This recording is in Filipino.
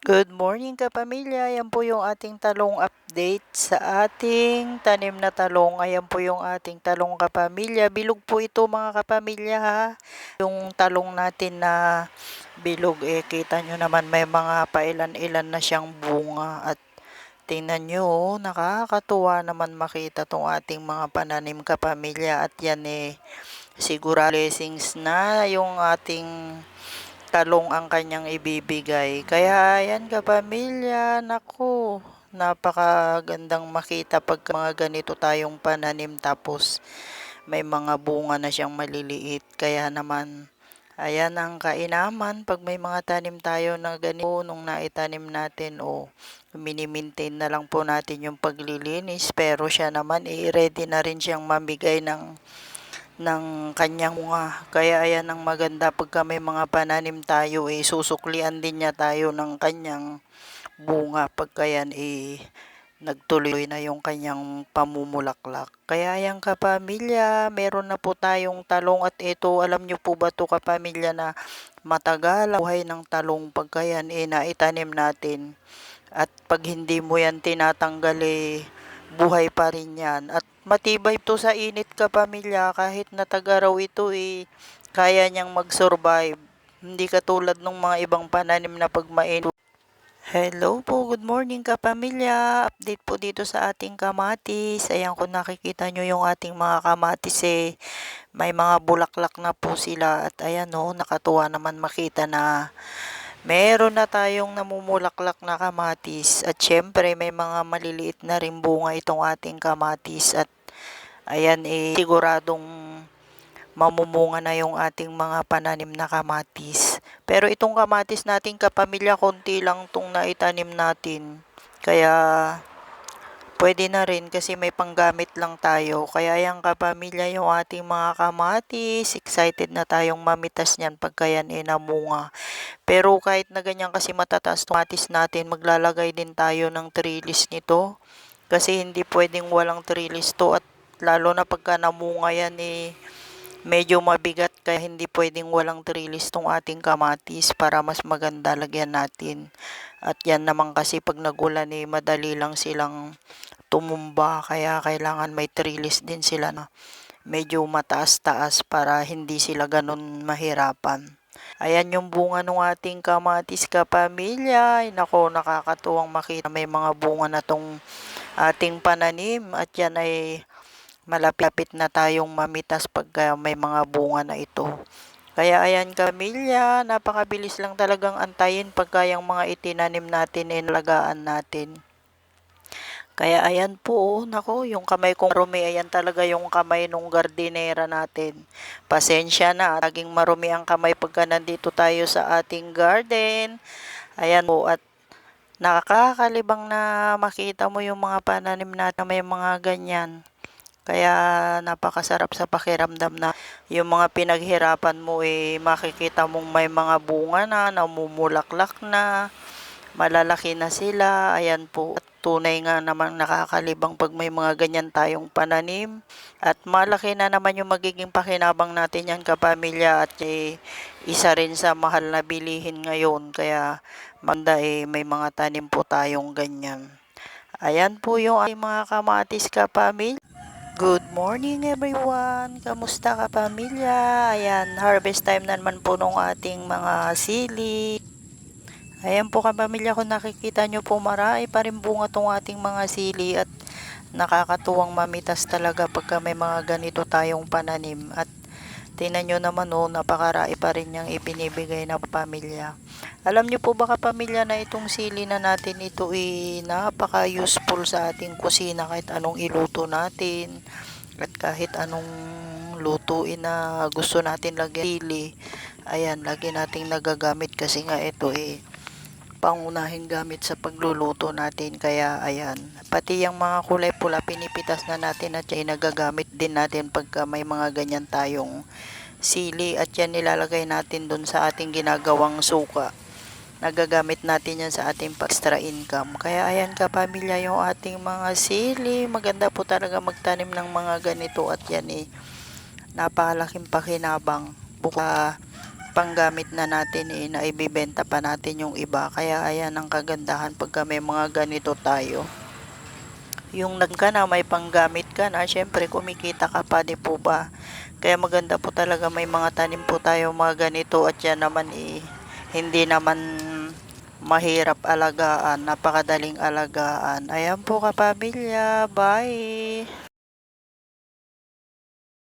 Good morning kapamilya, yan po yung ating talong update sa ating tanim na talong. Ayan po yung ating talong kapamilya. Bilog po ito mga kapamilya ha. Yung talong natin na bilog kita nyo naman may mga pailan-ilan na siyang bunga. At tingnan nyo nakakatuwa naman makita tong ating mga pananim kapamilya. At yan siguro blessings na yung ating talong ang kanyang ibibigay. Kaya yan kapamilya, naku, napakagandang makita pag mga ganito tayong pananim tapos may mga bunga na siyang maliliit. Kaya naman, ayan ang kainaman pag may mga tanim tayo na ganito nung naitanim natin o mini-maintain na lang po natin yung paglilinis pero siya naman ready na rin siyang mamigay ng kanyang mga. Kaya ayan ang maganda pagka may mga pananim tayo susuklian din niya tayo ng kanyang bunga pagka yan nagtuloy na yung kanyang pamumulaklak. Kaya ayan kapamilya, meron na po tayong talong at ito, alam nyo po ba to kapamilya na matagal ang buhay ng talong pagka yan naitanim natin. At pag hindi mo yan tinatanggal buhay pa rin yan. At matibay to sa init kapamilya kahit natag-araw ito kaya niyang mag-survive. Hindi katulad ng mga ibang pananim na pag mainit. Hello po, good morning kapamilya. Update po dito sa ating kamatis. Ayan kung nakikita nyo yung ating mga kamatis may mga bulaklak na po sila. At ayan nakatuwa naman makita na meron na tayong namumulaklak na kamatis at syempre may mga maliliit na rin bunga itong ating kamatis at ayan siguradong mamumunga na yung ating mga pananim na kamatis. Pero itong kamatis natin kapamilya konti lang tong naitanim natin. Kaya pwede na rin kasi may panggamit lang tayo. Kaya yan kapamilya yung ating mga kamatis. Excited na tayong mamitas niyan pagka yan namunga. Pero kahit na ganyan kasi matataas kamatis natin, maglalagay din tayo ng trellis nito. Kasi hindi pwedeng walang trellis to at lalo na pagka namunga yan medyo mabigat kaya hindi pwedeng walang trellis tong ating kamatis para mas maganda lagyan natin. At yan naman kasi pag nagulan madali lang silang tumumba kaya kailangan may trellis din sila na medyo mataas-taas para hindi sila ganun mahirapan. Ayan yung bunga ng ating kamatis kapamilya. Ay, nako, nakakatuwang makita may mga bunga na tong ating pananim at yan ay malapit na tayong mamitas pagka may mga bunga na ito. Kaya ayan kamilya, napakabilis lang talagang antayin pagka yung mga itinanim natin nalagaan natin. Kaya ayan po, nako, yung kamay kong marumi, ayan talaga yung kamay nung gardinera natin. Pasensya na, laging marumi ang kamay pagka nandito tayo sa ating garden. Ayan po, at nakakalibang na makita mo yung mga pananim natin na may mga ganyan. Kaya napakasarap sa pakiramdam na yung mga pinaghirapan mo makikita mong may mga bunga na, namumulaklak na, malalaki na sila. Ayan po, at tunay nga namang nakakalibang pag may mga ganyan tayong pananim. At malaki na naman yung magiging pakinabang natin yan kapamilya at isa rin sa mahal na bilihin ngayon. Kaya maganda may mga tanim po tayong ganyan. Ayan po yung ating mga kamatis kapamilya. Good morning everyone! Kamusta ka pamilya? Ayan, harvest time na naman po nung ating mga sili. Ayan po kapamilya, kung nakikita nyo po marami pa rin bunga tong ating mga sili at nakakatuwang mamitas talaga pagka may mga ganito tayong pananim. At tingnan nyo naman napakarami pa rin niyang ibinibigay na pamilya. Alam nyo po ba kapamilya na itong sili na natin ito napaka-useful sa ating kusina kahit anong iluto natin at kahit anong lutuin na gusto natin lagyan sili. Ayan, lagi nating nagagamit kasi nga ito pangunahing gamit sa pagluluto natin. Kaya ayan, pati yung mga kulay pula pinipitas na natin at yan nagagamit din natin pagka may mga ganyan tayong sili at yan nilalagay natin dun sa ating ginagawang suka. Nagagamit natin yan sa ating extra income. Kaya ayan kapamilya yung ating mga sili. Maganda po talaga magtanim ng mga ganito at yan napakalaking pakinabang. Buka panggamit na natin na ibibenta pa natin yung iba. Kaya ayan ang kagandahan pagka may mga ganito tayo. Yung ka na, may panggamit ka na, syempre kumikita ka pa, di po ba? Kaya maganda po talaga may mga tanim po tayo mga ganito at yan naman hindi naman mahirap alagaan, napakadaling alagaan. Ayan po kapamilya, bye!